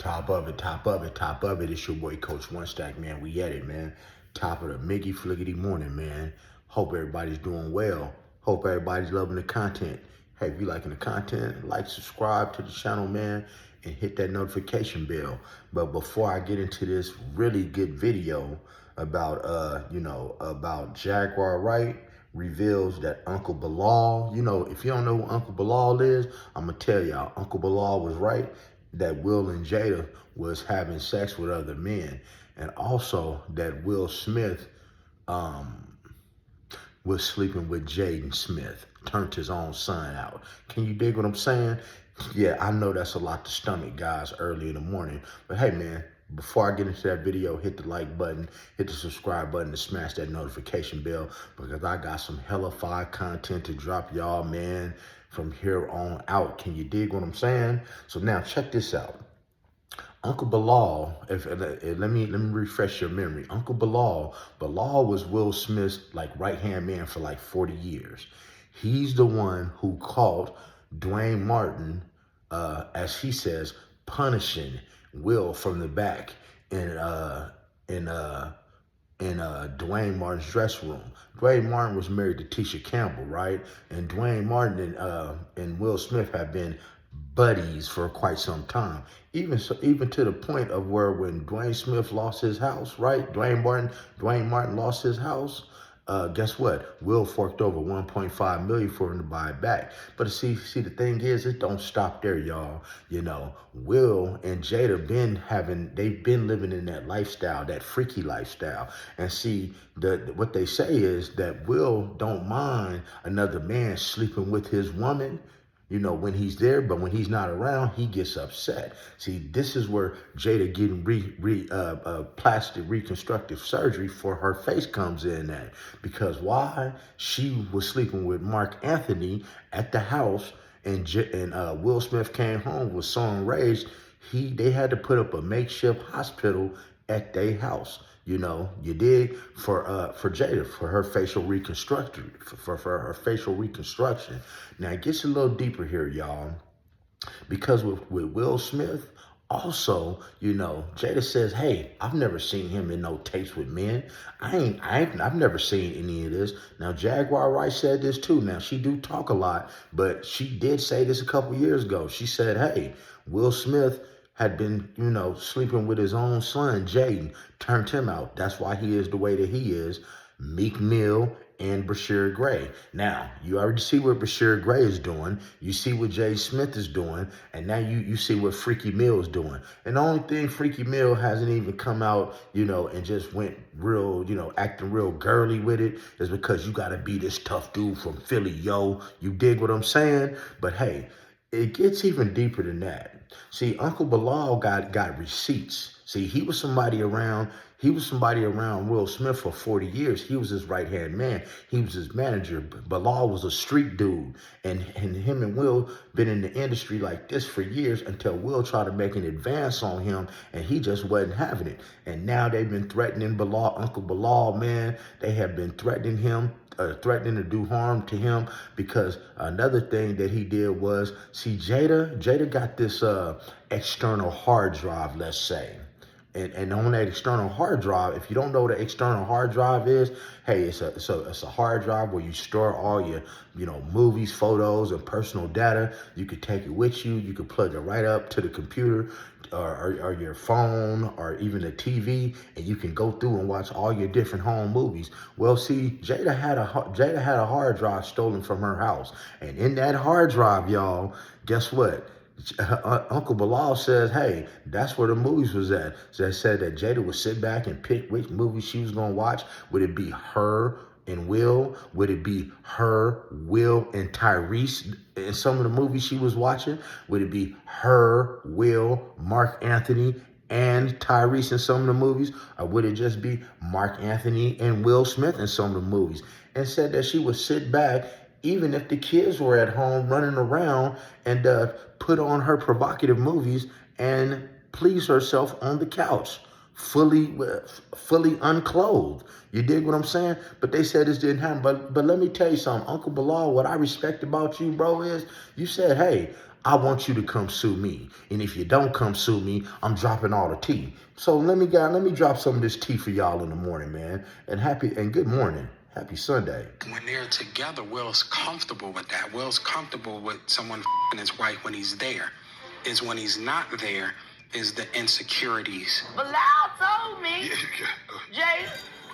Top of it, top of it, top of it. It's your boy, Coach One Stack, man. We at it, man. Top of the Miggy Fliggity morning, man. Hope everybody's doing well. Hope everybody's loving the content. Hey, if you liking the content, like, subscribe to the channel, man, and hit that notification bell. But before I get into this really good video about, about Jaguar Wright reveals that Uncle Bilal, if you don't know who Uncle Bilal is, I'm going to tell y'all, Uncle Bilal was right that Will and Jada was having sex with other men. And also that Will Smith was sleeping with Jaden Smith, turned his own son out. Can you dig what I'm saying? Yeah, I know that's a lot to stomach, guys, early in the morning. But hey, man, before I get into that video, hit the like button, hit the subscribe button, and smash that notification bell, because I got some hella fire content to drop y'all, man, from here on out. Can you dig what I'm saying? So now check this out. Uncle Bilal, let me refresh your memory. Uncle Bilal was Will Smith's right-hand man for 40 years. He's the one who caught Duane Martin, as he says, punishing Will from the back in Duane Martin's dressing room. Duane Martin was married to Tasha Campbell, right? And Duane Martin and Will Smith have been buddies for quite some time. Even to the point of where when Duane Smith lost his house, right? Duane Martin lost his house. Guess what? Will forked over $1.5 million for him to buy it back. But see, the thing is, it don't stop there, y'all. Will and Jada they've been living in that lifestyle, that freaky lifestyle. And see, what they say is that Will don't mind another man sleeping with his woman, when he's there, but when he's not around, he gets upset. See, this is where Jada getting plastic reconstructive surgery for her face comes in at. Because why? She was sleeping with Mark Anthony at the house, and Will Smith came home, was so enraged, they had to put up a makeshift hospital at their house. You did for Jada, for her facial reconstruction, for her facial reconstruction. Now it gets a little deeper here, y'all, because with Will Smith, also, Jada says, hey, I've never seen him in no tapes with men. I've never seen any of this. Now, Jaguar Wright said this too. Now, she do talk a lot, but she did say this a couple years ago. She said, hey, Will Smith had been, sleeping with his own son, Jaden, turned him out. That's why he is the way that he is. Meek Mill and Bryshere Gray. Now, you already see what Bryshere Gray is doing. You see what Jada Smith is doing. And now you see what Freaky Mill is doing. And the only thing Freaky Mill hasn't even come out, and just went real, acting real girly with it, is because you got to be this tough dude from Philly, yo. You dig what I'm saying? But hey, it gets even deeper than that. See, Uncle Bilal got receipts. See, he was somebody around Will Smith for 40 years. He was his right-hand man. He was his manager. Bilal was a street dude. And him and Will been in the industry like this for years, until Will tried to make an advance on him, and he just wasn't having it. And now they've been threatening Bilal, Uncle Bilal, man. They have been threatening him, threatening to do harm to him, because another thing that he did was, see, Jada got this external hard drive, let's say. And on that external hard drive, if you don't know what an external hard drive is, hey, it's a hard drive where you store all your, movies, photos, and personal data. You could take it with you. You could plug it right up to the computer or your phone or even the TV, and you can go through and watch all your different home movies. Well, see, Jada had a hard drive stolen from her house, and in that hard drive, y'all, guess what? Uncle Bilal says, hey, that's where the movies was at. So they said that Jada would sit back and pick which movie she was going to watch. Would it be her and Will? Would it be her, Will, and Tyrese in some of the movies she was watching? Would it be her, Will, Mark Anthony, and Tyrese in some of the movies? Or would it just be Mark Anthony and Will Smith in some of the movies? And said that she would sit back, even if the kids were at home running around, and put on her provocative movies and please herself on the couch, fully unclothed. You dig what I'm saying? But they said this didn't happen. But let me tell you something, Uncle Bilal, what I respect about you, bro, is you said, hey, I want you to come sue me. And if you don't come sue me, I'm dropping all the tea. So let me drop some of this tea for y'all in the morning, man. And good morning. Happy Sunday. When they're together, Will's comfortable with that. Will's comfortable with someone his wife when he's there. Is when he's not there is the insecurities. Bilal told me, Jay,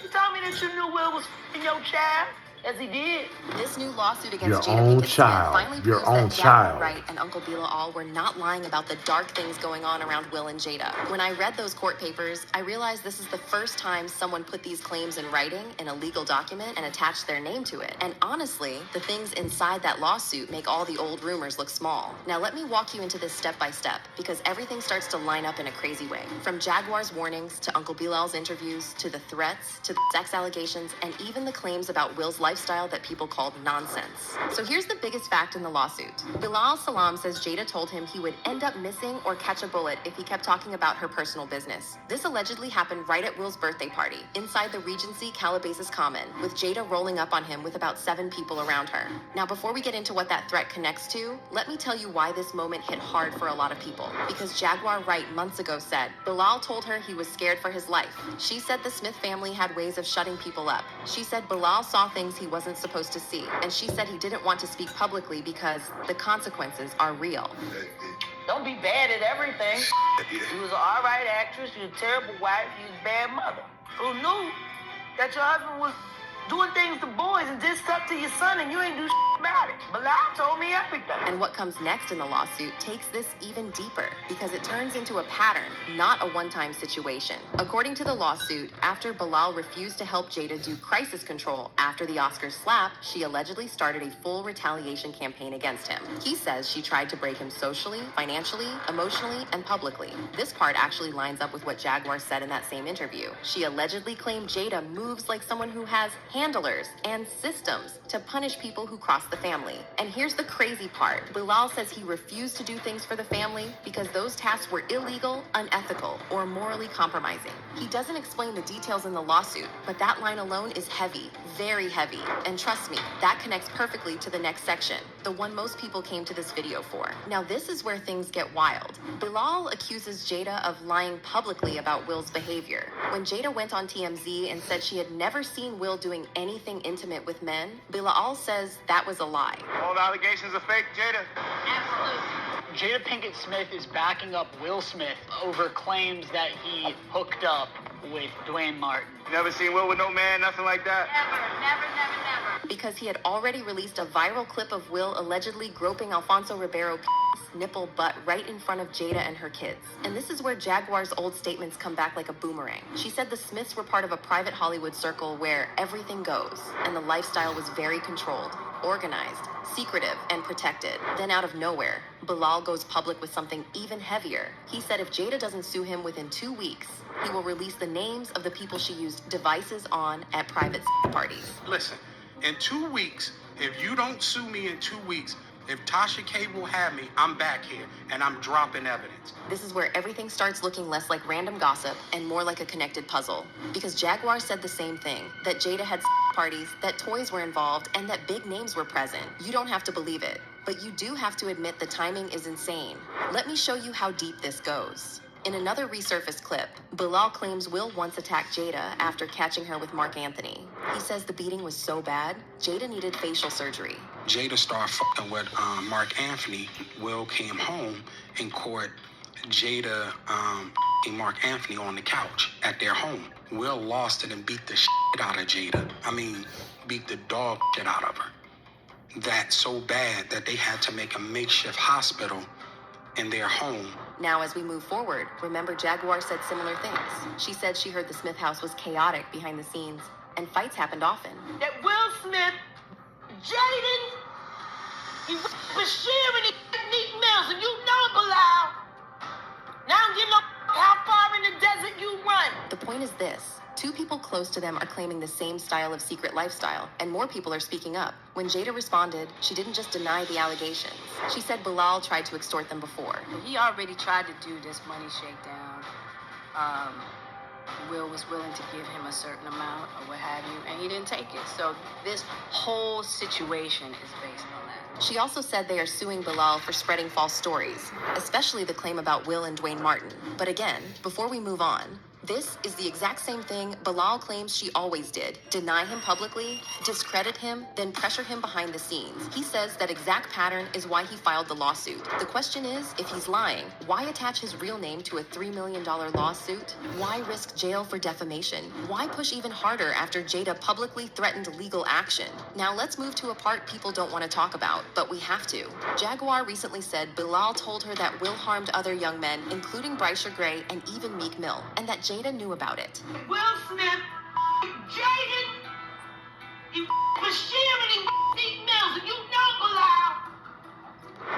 he told me that you knew Will was your child. As he did. This new lawsuit against Your Jada own Pinkett child. Smith finally Your proves own that child. Jaguar Wright and Uncle Bilal were not lying about the dark things going on around Will and Jada. When I read those court papers, I realized this is the first time someone put these claims in writing in a legal document and attached their name to it. And honestly, the things inside that lawsuit make all the old rumors look small. Now let me walk you into this step by step, because everything starts to line up in a crazy way. From Jaguar's warnings to Uncle Bilal's interviews to the threats to the sex allegations and even the claims about Will's lifestyle that people called nonsense. So here's the biggest fact in the lawsuit. Bilal Salam says Jada told him he would end up missing or catch a bullet if he kept talking about her personal business. This allegedly happened right at Will's birthday party, inside the Regency Calabasas Common, with Jada rolling up on him with about 7 people around her. Now, before we get into what that threat connects to, let me tell you why this moment hit hard for a lot of people. Because Jaguar Wright months ago said Bilal told her he was scared for his life. She said the Smith family had ways of shutting people up. She said Bilal saw things he wasn't supposed to see, and she said he didn't want to speak publicly because the consequences are real. Don't be bad at everything. You was an all right actress, you was a terrible wife, you was a bad mother. Who knew that your husband was doing things to boys and did stuff to your son and you ain't do about it? Bilal told me everything. And what comes next in the lawsuit takes this even deeper, because it turns into a pattern, not a one-time situation. According to the lawsuit, after Bilal refused to help Jada do crisis control after the Oscars slap, she allegedly started a full retaliation campaign against him. He says she tried to break him socially, financially, emotionally, and publicly. This part actually lines up with what Jaguar said in that same interview. She allegedly claimed Jada moves like someone who has handlers and systems to punish people who cross the family. And here's the crazy part. Bilal says he refused to do things for the family because those tasks were illegal, unethical, or morally compromising. He doesn't explain the details in the lawsuit, but that line alone is heavy, very heavy. And trust me, that connects perfectly to the next section, the one most people came to this video for. Now this is where things get wild. Bilal accuses Jada of lying publicly about Will's behavior. When Jada went on TMZ and said she had never seen Will doing anything intimate with men, Bilal says that was a lie. All the allegations are fake, Jada? Absolutely. Jada Pinkett Smith is backing up Will Smith over claims that he hooked up with Duane Martin. Never seen Will with no man, nothing like that? Never. Because he had already released a viral clip of Will allegedly groping Alfonso Ribeiro's nipple butt right in front of Jada and her kids. And this is where Jaguar's old statements come back like a boomerang. She said the Smiths were part of a private Hollywood circle where everything goes, and the lifestyle was very controlled, organized, secretive, and protected. Then out of nowhere, Bilal goes public with something even heavier. He said if Jada doesn't sue him within 2 weeks, he will release the names of the people she used devices on at private parties. Listen, in 2 weeks, if you don't sue me in 2 weeks, if Tasha K will have me, I'm back here and I'm dropping evidence. This is where everything starts looking less like random gossip and more like a connected puzzle. Because Jaguar said the same thing, that Jada had parties, that toys were involved, and that big names were present. You don't have to believe it, but you do have to admit the timing is insane. Let me show you how deep this goes. In another resurfaced clip, Bilal claims Will once attacked Jada after catching her with Mark Anthony. He says the beating was so bad, Jada needed facial surgery. Jada started fucking with Mark Anthony. Will came home in court. Jada Mark Anthony on the couch at their home. Will lost it and beat the shit out of Jada. Beat the dog shit out of her. That so bad that they had to make a makeshift hospital in their home. Now, as we move forward, remember Jaguar said similar things. She said she heard the Smith house was chaotic behind the scenes, and fights happened often. That Will Smith, Jaden, he Bryshere and he Meek Mill, and you know it, Bilal. Now I don't give no how far in the desert you run. The point is this. 2 people close to them are claiming the same style of secret lifestyle, and more people are speaking up. When Jada responded, she didn't just deny the allegations. She said Bilal tried to extort them before. He already tried to do this money shakedown. Will was willing to give him a certain amount or what have you, and he didn't take it. So this whole situation is based on that. She also said they are suing Bilal for spreading false stories, especially the claim about Will and Duane Martin. But again, before we move on, this is the exact same thing Bilal claims she always did. Deny him publicly, discredit him, then pressure him behind the scenes. He says that exact pattern is why he filed the lawsuit. The question is, if he's lying, why attach his real name to a $3 million lawsuit? Why risk jail for defamation? Why push even harder after Jada publicly threatened legal action? Now let's move to a part people don't want to talk about, but we have to. Jaguar recently said Bilal told her that Will harmed other young men, including Bryshere Gray and even Meek Mill, and that Jada knew about it. Will Smith, Jaden, he Bryshere and he Meek Mills, and you know Bilal.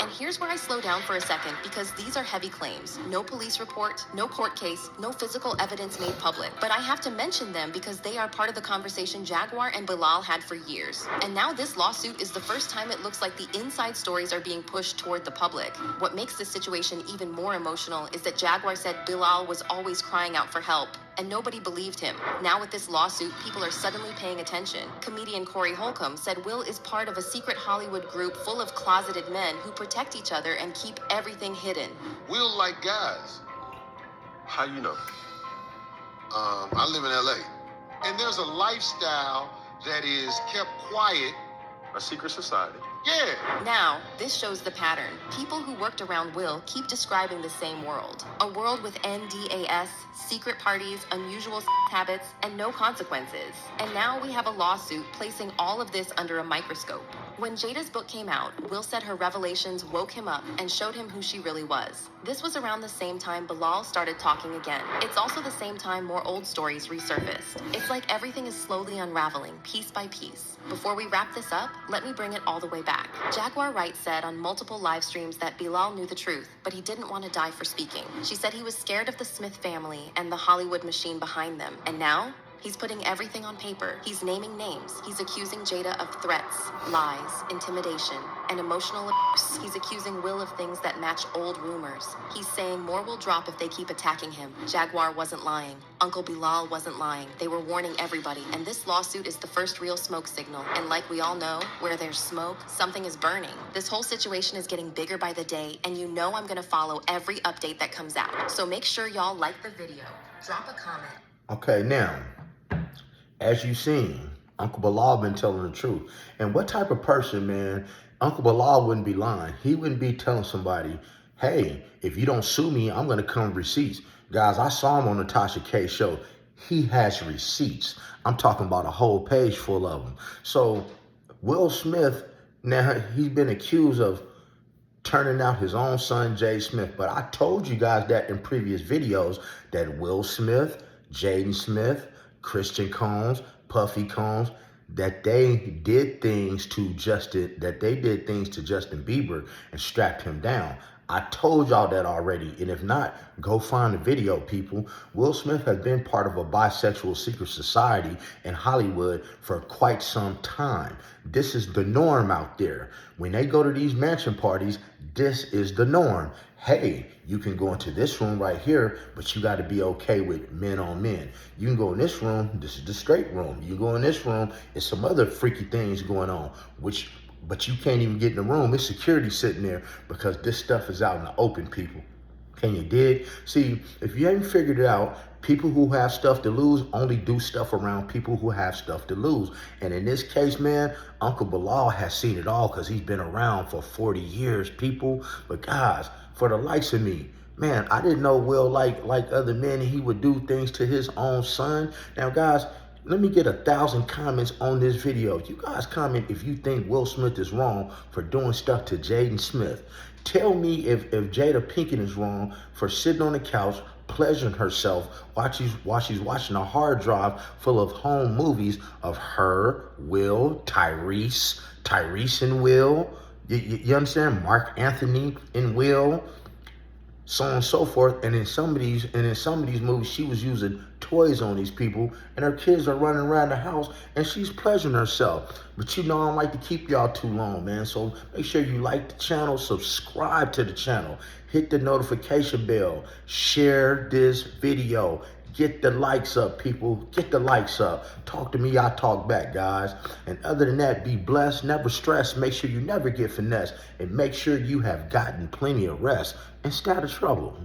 And here's where I slow down for a second, because these are heavy claims. No police report, no court case, no physical evidence made public. But I have to mention them because they are part of the conversation Jaguar and Bilal had for years. And now this lawsuit is the first time it looks like the inside stories are being pushed toward the public. What makes this situation even more emotional is that Jaguar said Bilal was always crying out for help, and nobody believed him. Now with this lawsuit, people are suddenly paying attention. Comedian Corey Holcomb said Will is part of a secret Hollywood group full of closeted men who protect each other and keep everything hidden. Will like guys. How you know? I live in LA. And there's a lifestyle that is kept quiet. A secret society. Yeah. Now, this shows the pattern. People who worked around Will keep describing the same world. A world with NDAS, secret parties, unusual habits, and no consequences. And now we have a lawsuit placing all of this under a microscope. When Jada's book came out, Will said her revelations woke him up and showed him who she really was. This was around the same time Bilal started talking again. It's also the same time more old stories resurfaced. It's like everything is slowly unraveling, piece by piece. Before we wrap this up, let me bring it all the way back. Jaguar Wright said on multiple live streams that Bilal knew the truth, but he didn't want to die for speaking. She said he was scared of the Smith family and the Hollywood machine behind them. And now, he's putting everything on paper. He's naming names. He's accusing Jada of threats, lies, intimidation, and emotional abuse. He's accusing Will of things that match old rumors. He's saying more will drop if they keep attacking him. Jaguar wasn't lying. Uncle Bilal wasn't lying. They were warning everybody. And this lawsuit is the first real smoke signal. And like we all know, where there's smoke, something is burning. This whole situation is getting bigger by the day, and you know I'm gonna follow every update that comes out. So make sure y'all like the video, drop a comment. Okay, now, as you've seen, Uncle Bilal been telling the truth. And what type of person, man, Uncle Bilal wouldn't be lying. He wouldn't be telling somebody, hey, if you don't sue me, I'm going to come with receipts. Guys, I saw him on the Tasha K show. He has receipts. I'm talking about a whole page full of them. So Will Smith, now he's been accused of turning out his own son, Jada Smith. But I told you guys that in previous videos that Will Smith, Jaden Smith, Christian Combs, Puffy Combs, that they did things to Justin Bieber and strapped him down. I told y'all that already, and if not, go find the video, people. Will Smith has been part of a bisexual secret society in Hollywood for quite some time. This is the norm out there. When they go to these mansion parties, this is the norm. Hey, you can go into this room right here, but you got to be okay with men on men. You can go in this room, this is the straight room. You go in this room, it's some other freaky things going on, but you can't even get in the room. It's security sitting there because this stuff is out in the open, people. Can you dig? See, if you ain't figured it out, people who have stuff to lose only do stuff around people who have stuff to lose. And in this case, man, Uncle Bilal has seen it all because he's been around for 40 years, people. But guys, for the likes of me, man, I didn't know Will like other men, he would do things to his own son. Now, guys, let me get 1,000 comments on this video. You guys comment if you think Will Smith is wrong for doing stuff to Jaden Smith. Tell me if Jada Pinkett is wrong for sitting on the couch, pleasuring herself while she's watching a hard drive full of home movies of her, Will, Tyrese and Will. You understand? Mark Anthony and Will, so on and so forth. And in some of these movies, she was using toys on these people, and her kids are running around the house, and she's pleasuring herself. But you know, I don't like to keep y'all too long, man. So make sure you like the channel, subscribe to the channel, hit the notification bell, share this video, Get the likes up, people. Get the likes up. Talk to me, I talk back, guys. And other than that, be blessed, never stress. Make sure you never get finessed. And make sure you have gotten plenty of rest and stay out of trouble.